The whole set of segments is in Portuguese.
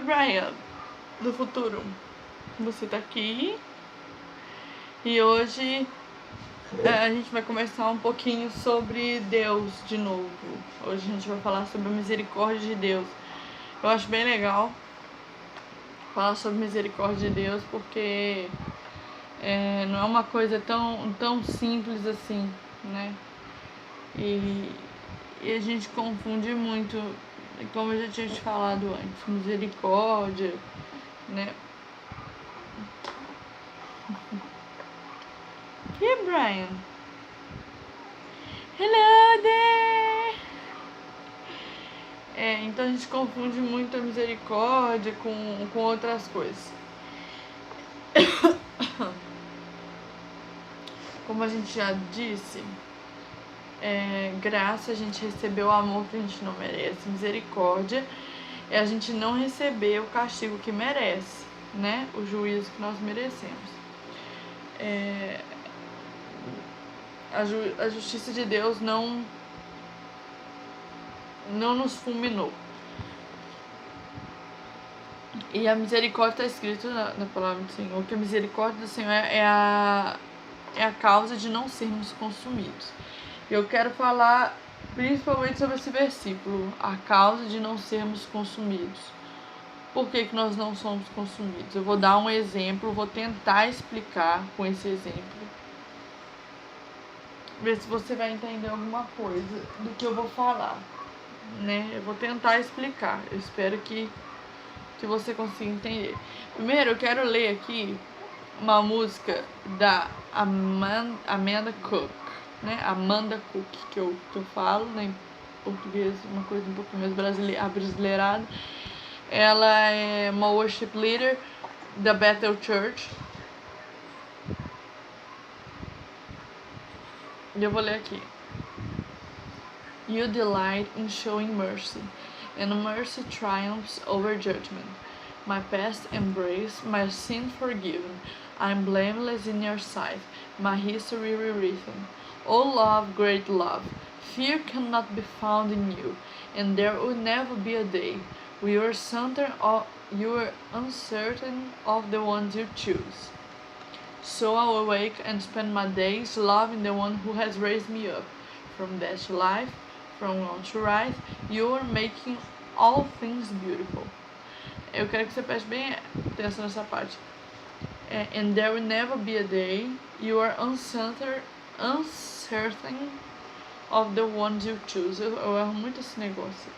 Brian, do futuro. Você tá aqui. E hoje a gente vai conversar um pouquinho sobre Deus de novo. Hoje a gente vai falar sobre a misericórdia de Deus. Eu acho bem legal falar sobre misericórdia de Deus, porque não é uma coisa tão simples assim, né? E a gente confunde muito, como eu já tinha te falado antes, misericórdia, né? E Brian? Hello there! Então a gente confunde muito a misericórdia com outras coisas. Como a gente já disse, graça, a gente recebeu o amor que a gente não merece. Misericórdia é a gente não receber o castigo que merece, né? O juízo que nós merecemos. A justiça de Deus não nos fulminou. E a misericórdia está escrito na palavra do Senhor, que a misericórdia do Senhor é a causa de não sermos consumidos. Eu quero falar principalmente sobre esse versículo, a causa de não sermos consumidos. Por que nós não somos consumidos? Eu vou dar um exemplo, vou tentar explicar com esse exemplo. Ver se você vai entender alguma coisa do que eu vou falar, né? Eu vou tentar explicar. Eu espero que você consiga entender. Primeiro, eu quero ler aqui uma música da Amanda Cook, né? Amanda Cook, que eu falo, né, em português, uma coisa um pouco mais abrasileirada. Ela é uma worship leader da Bethel Church. E eu vou ler aqui. You delight in showing mercy, and mercy triumphs over judgment. My past embraced, my sin forgiven. I'm blameless in your sight, my history rewritten. O love, great love, fear cannot be found in you, and there will never be a day where you are uncertain of the ones you choose. So I will wake and spend my days loving the one who has raised me up from death to life, from wrong to right. You are making all things beautiful. Eu quero que você preste bem atenção nessa parte. And there will never be a day you are uncertain of the ones you choose. Eu erro muito esse negócio.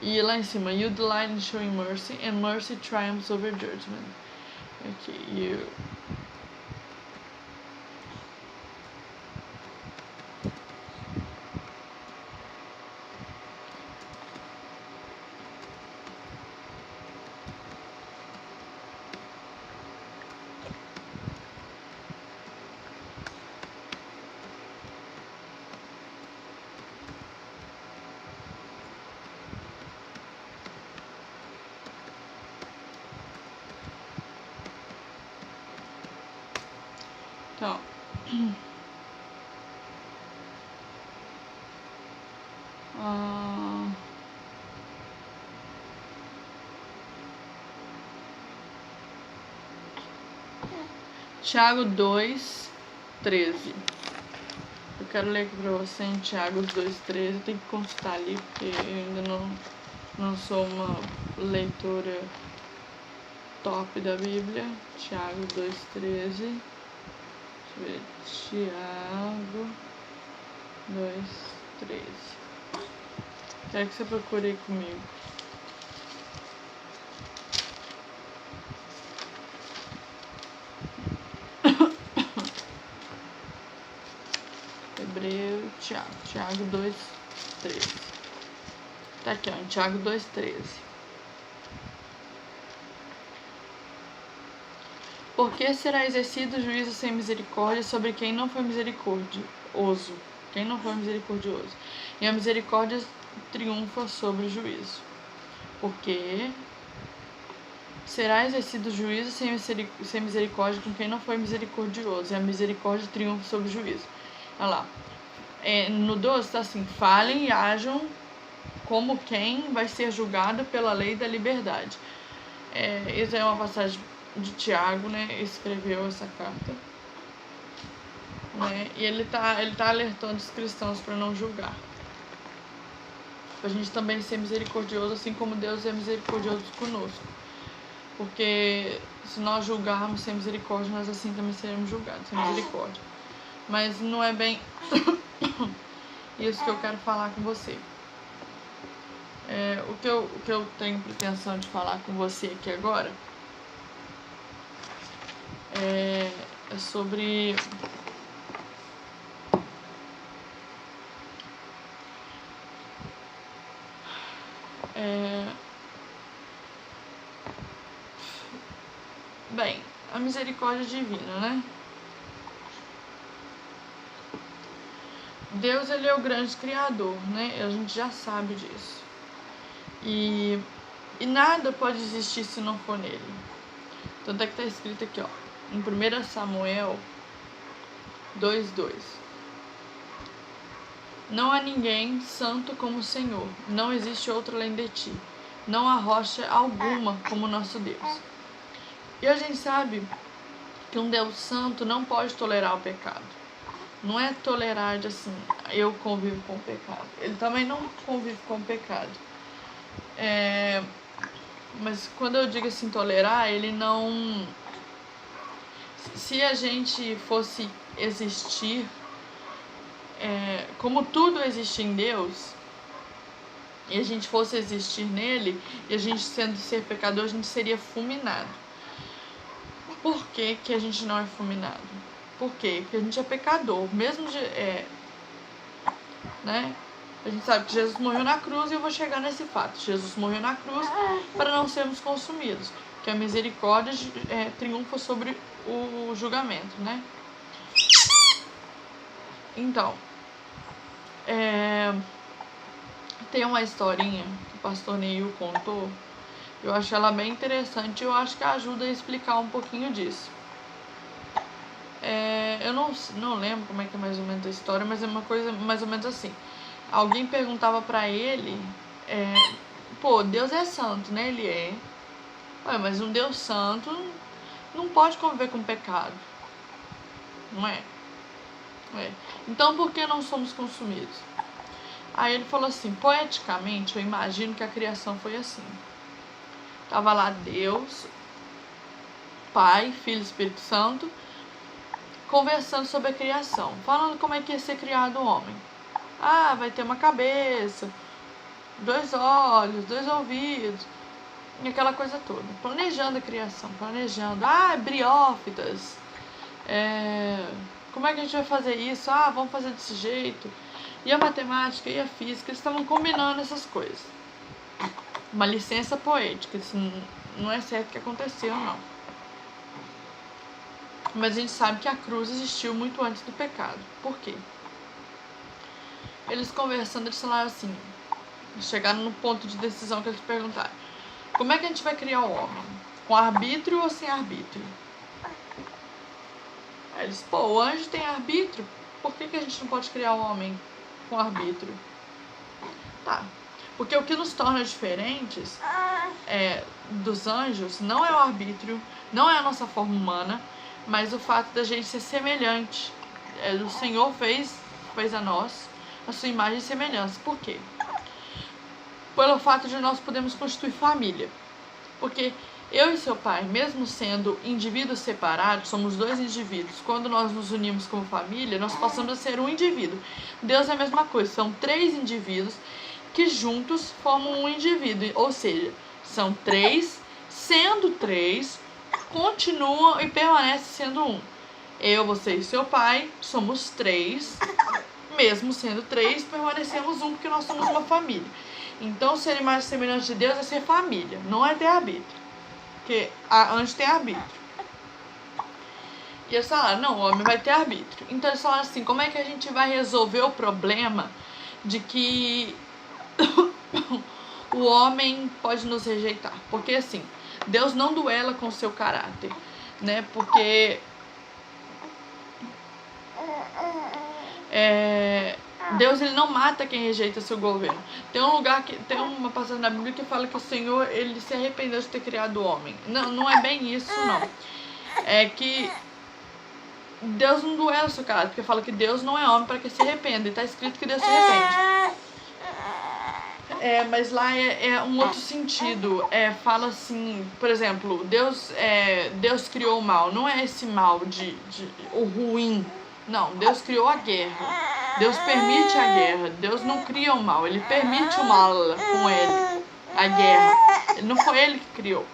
E lá em cima, you delight in showing mercy, and mercy triumphs over judgment. Okay, you. Então, Tiago 2:13. Eu quero ler aqui pra você em Tiago 2:13. Eu tenho que consultar ali, porque eu ainda não sou uma leitora top da Bíblia. Tiago 2:13. Tiago 2:13. Quero que você procure aí comigo. Hebreu, Tiago 2:13. Tá aqui, ó, em Tiago 2:13. Porque será exercido juízo sem misericórdia sobre quem não foi misericordioso? E a misericórdia triunfa sobre o juízo. Porque será exercido juízo sem misericórdia com quem não foi misericordioso, e a misericórdia triunfa sobre o juízo. Olha lá. No 12 está assim: falem e ajam como quem vai ser julgado pela lei da liberdade. Essa é uma passagem de Tiago, né? Escreveu essa carta, né? E ele tá alertando os cristãos para não julgar. Pra gente também ser misericordioso, assim como Deus é misericordioso conosco. Porque se nós julgarmos sem misericórdia, nós assim também seremos julgados sem misericórdia. Mas não é bem isso que eu quero falar com você. O que eu tenho pretensão de falar com você aqui agora é sobre bem, a misericórdia divina, né? Deus, ele é o grande criador, né? A gente já sabe disso. E nada pode existir se não for nele. Tanto é que está escrito aqui, ó, em 1 Samuel 2:2. Não há ninguém santo como o Senhor, não existe outro além de ti. Não há rocha alguma como nosso Deus. E a gente sabe que um Deus santo não pode tolerar o pecado. Não é tolerar de assim, eu convivo com o pecado. Ele também não convive com o pecado. Mas quando eu digo assim, tolerar, ele não... Se a gente fosse existir, como tudo existe em Deus, e a gente fosse existir nele, e a gente sendo ser pecador, a gente seria fulminado. Por que que a gente não é fulminado? Por quê? Porque a gente é pecador. Mesmo né? A gente sabe que Jesus morreu na cruz, e eu vou chegar nesse fato. Jesus morreu na cruz para não sermos consumidos. Que a misericórdia triunfa sobre o julgamento, né? Então, tem uma historinha que o pastor Neil contou. Eu acho ela bem interessante, eu acho que ajuda a explicar um pouquinho disso. Eu não lembro como é que é mais ou menos a história, mas é uma coisa mais ou menos assim. Alguém perguntava pra ele, Deus é santo, né? Ele é. Mas um Deus santo não pode conviver com pecado, não é? Então por que não somos consumidos? Aí ele falou assim, poeticamente, eu imagino que a criação foi assim. Tava lá Deus, Pai, Filho e Espírito Santo, conversando sobre a criação, falando como é que ia ser criado o homem. Vai ter uma cabeça, 2 olhos, 2 ouvidos, e aquela coisa toda. Planejando a criação, briófitas, como é que a gente vai fazer isso? Vamos fazer desse jeito. E a matemática e a física, eles estavam combinando essas coisas. Uma licença poética, isso não é certo que aconteceu, não. Mas a gente sabe que a cruz existiu muito antes do pecado. Por quê? Eles conversando, eles falaram assim, chegaram no ponto de decisão que eles perguntaram, como é que a gente vai criar o homem? Com arbítrio ou sem arbítrio? Aí eles, o anjo tem arbítrio, por que a gente não pode criar o homem com arbítrio? Porque o que nos torna diferentes dos anjos não é o arbítrio, não é a nossa forma humana, mas o fato da gente ser semelhante. O Senhor fez a nós a sua imagem e semelhança. Por quê? Pelo fato de nós podermos constituir família. Porque eu e seu pai, mesmo sendo indivíduos separados, somos 2 indivíduos. Quando nós nos unimos como família, nós passamos a ser um indivíduo. Deus é a mesma coisa, são 3 indivíduos que juntos formam um indivíduo. Ou seja, são 3, sendo 3, continuam e permanecem sendo um. Eu, você e seu pai somos 3, mesmo sendo 3, permanecemos um porque nós somos uma família. Então, ser imagem semelhante de Deus é ser família, não é ter arbítrio. Porque antes tem arbítrio. E eles falaram, não, o homem vai ter arbítrio. Então eles falaram assim, como é que a gente vai resolver o problema de que o homem pode nos rejeitar? Porque assim, Deus não duela com o seu caráter, né? Porque Deus, ele não mata quem rejeita seu governo. Tem uma passagem na Bíblia que fala que o Senhor, ele se arrependeu de ter criado o homem. Não é bem isso, não. É que Deus não duela o seu caráter, porque fala que Deus não é homem para que se arrependa. E está escrito que Deus se arrepende. Mas lá é um outro sentido. Fala assim, por exemplo, Deus criou o mal. Não é esse mal o ruim. Não, Deus criou a guerra. Deus permite a guerra. Deus não cria o mal. Ele permite o mal com ele. A guerra. Não foi ele que criou,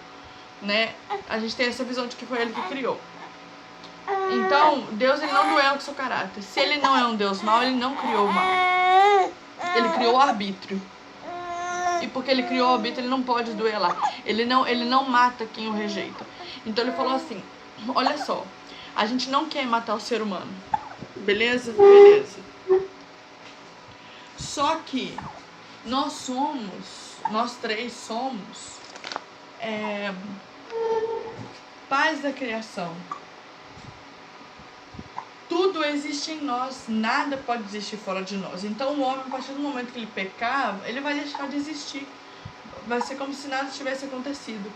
né? A gente tem essa visão de que foi ele que criou. Então, Deus, ele não duela com o seu caráter. Se ele não é um Deus mau, ele não criou o mal. Ele criou o arbítrio. E porque ele criou o arbítrio, ele não pode duelar. Ele não mata quem o rejeita. Então ele falou assim, olha só, a gente não quer matar o ser humano. Beleza? Beleza. Só que nós três somos pais da criação. Tudo existe em nós, nada pode existir fora de nós. Então o homem, a partir do momento que ele pecar, ele vai deixar de existir. Vai ser como se nada tivesse acontecido.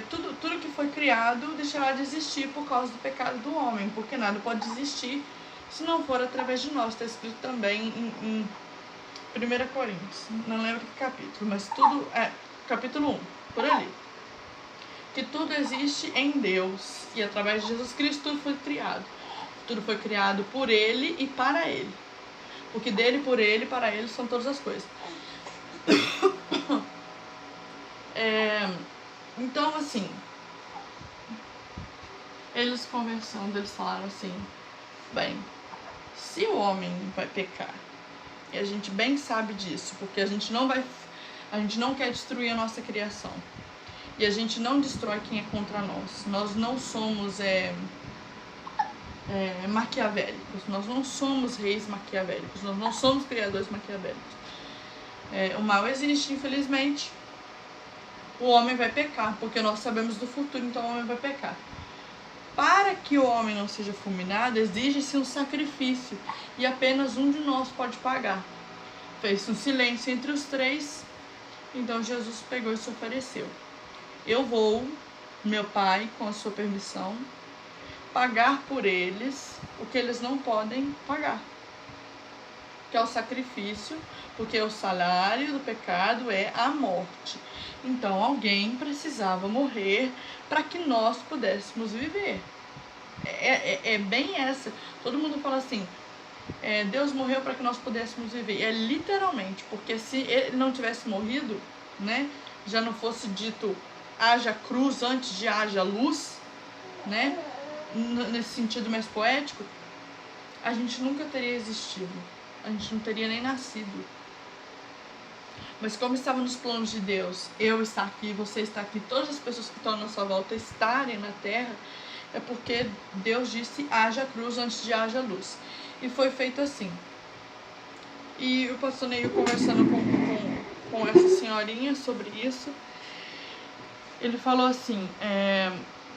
Tudo que foi criado deixará de existir por causa do pecado do homem, porque nada pode existir se não for através de nós. Está escrito também em 1 Coríntios, não lembro que capítulo, mas tudo capítulo 1, por ali. Que tudo existe em Deus e através de Jesus Cristo tudo foi criado. Tudo foi criado por Ele e para Ele. Porque dele, por Ele e para Ele são todas as coisas. Então, assim, eles conversando, eles falaram assim, bem, se o homem vai pecar, e a gente bem sabe disso, porque a gente não quer destruir a nossa criação. E a gente não destrói quem é contra nós. Nós não somos maquiavélicos. Nós não somos reis maquiavélicos. Nós não somos criadores maquiavélicos. O mal existe, infelizmente. O homem vai pecar, porque nós sabemos do futuro, então o homem vai pecar. Para que o homem não seja fulminado, exige-se um sacrifício. E apenas um de nós pode pagar. Fez um silêncio entre os três. Então Jesus pegou e se ofereceu. Eu vou, meu pai, com a sua permissão, pagar por eles o que eles não podem pagar, que é o sacrifício, porque o salário do pecado é a morte. Então alguém precisava morrer para que nós pudéssemos viver. É bem essa. Todo mundo fala assim, Deus morreu para que nós pudéssemos viver. É literalmente, porque se ele não tivesse morrido, né, já não fosse dito haja cruz antes de haja luz, né? Nesse sentido mais poético, a gente nunca teria existido. A gente não teria nem nascido. Mas como estava nos planos de Deus, eu estar aqui, você estar aqui, todas as pessoas que estão à nossa volta estarem na terra, é porque Deus disse haja cruz antes de haja luz. E foi feito assim. E o pastor Neil conversando com essa senhorinha sobre isso, ele falou assim,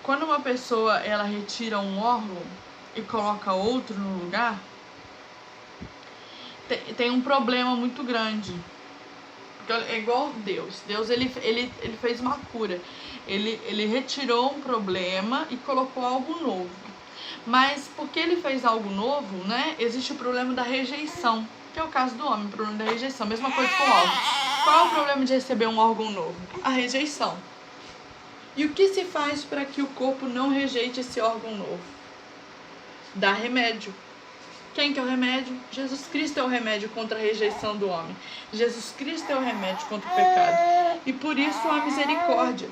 quando uma pessoa ela retira um órgão e coloca outro no lugar, tem um problema muito grande. Porque é igual Deus. Deus ele fez uma cura. Ele retirou um problema e colocou algo novo. Mas porque ele fez algo novo, né, existe o problema da rejeição, que é o caso do homem, o problema da rejeição. Mesma coisa com o órgão. Qual é o problema de receber um órgão novo? A rejeição. E o que se faz para que o corpo não rejeite esse órgão novo? Dá remédio. Quem que é o remédio? Jesus Cristo é o remédio contra a rejeição do homem. Jesus Cristo é o remédio contra o pecado. E por isso a misericórdia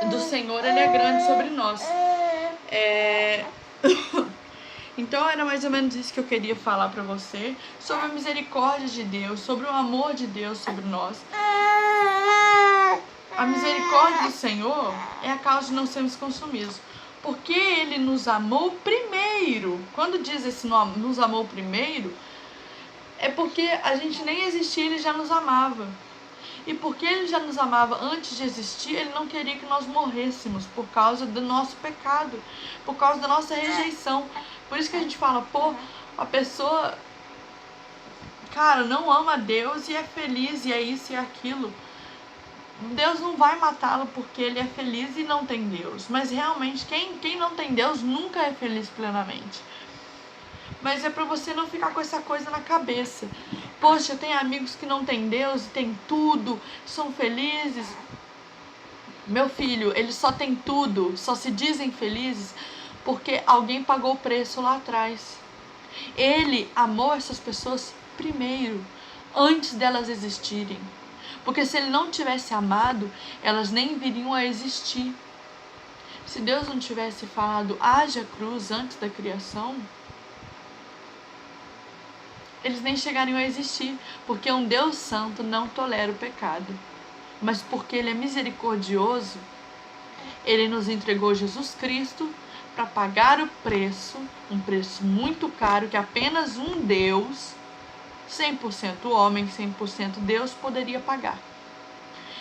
do Senhor, ele é grande sobre nós. Então era mais ou menos isso que eu queria falar para você, sobre a misericórdia de Deus, sobre o amor de Deus sobre nós. A misericórdia do Senhor é a causa de não sermos consumidos, porque Ele nos amou primeiro. Quando diz esse nome, nos amou primeiro, é porque a gente nem existia, Ele já nos amava. E porque Ele já nos amava antes de existir, Ele não queria que nós morrêssemos por causa do nosso pecado, por causa da nossa rejeição. Por isso que a gente fala, A pessoa, cara, não ama Deus e é feliz, e é isso e é aquilo. Deus não vai matá-lo porque ele é feliz e não tem Deus. Mas realmente, quem não tem Deus nunca é feliz plenamente. Mas é pra você não ficar com essa coisa na cabeça. Poxa, eu tenho amigos que não têm Deus e tem tudo, são felizes. Meu filho, eles só têm tudo, só se dizem felizes porque alguém pagou o preço lá atrás. Ele amou essas pessoas primeiro, antes delas existirem. Porque se ele não tivesse amado, elas nem viriam a existir. Se Deus não tivesse falado, haja cruz antes da criação, eles nem chegariam a existir. Porque um Deus santo não tolera o pecado. Mas porque ele é misericordioso, ele nos entregou Jesus Cristo para pagar o preço, um preço muito caro que apenas um Deus, 100% homem, 100% Deus, poderia pagar.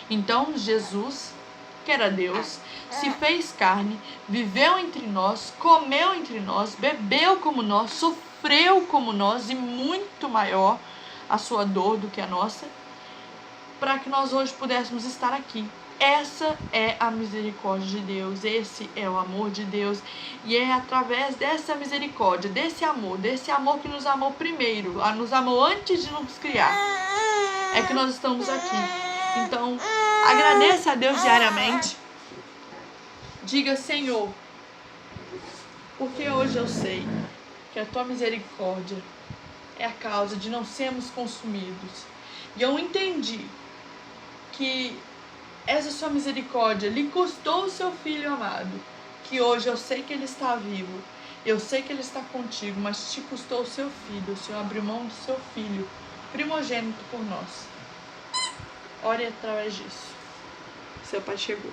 Então Jesus, que era Deus, se fez carne, viveu entre nós, comeu entre nós, bebeu como nós, sofreu como nós e muito maior a sua dor do que a nossa, para que nós hoje pudéssemos estar aqui. Essa é a misericórdia de Deus, esse é o amor de Deus, e é através dessa misericórdia, desse amor que nos amou primeiro, nos amou antes de nos criar, é que nós estamos aqui. Então, agradeça a Deus diariamente, diga: Senhor, porque hoje eu sei que a tua misericórdia é a causa de não sermos consumidos, e eu entendi que essa sua misericórdia lhe custou o seu filho amado, que hoje eu sei que ele está vivo, eu sei que ele está contigo, mas te custou o seu filho, o Senhor abriu mão do seu filho primogênito por nós. Ore através disso. Seu Pai chegou.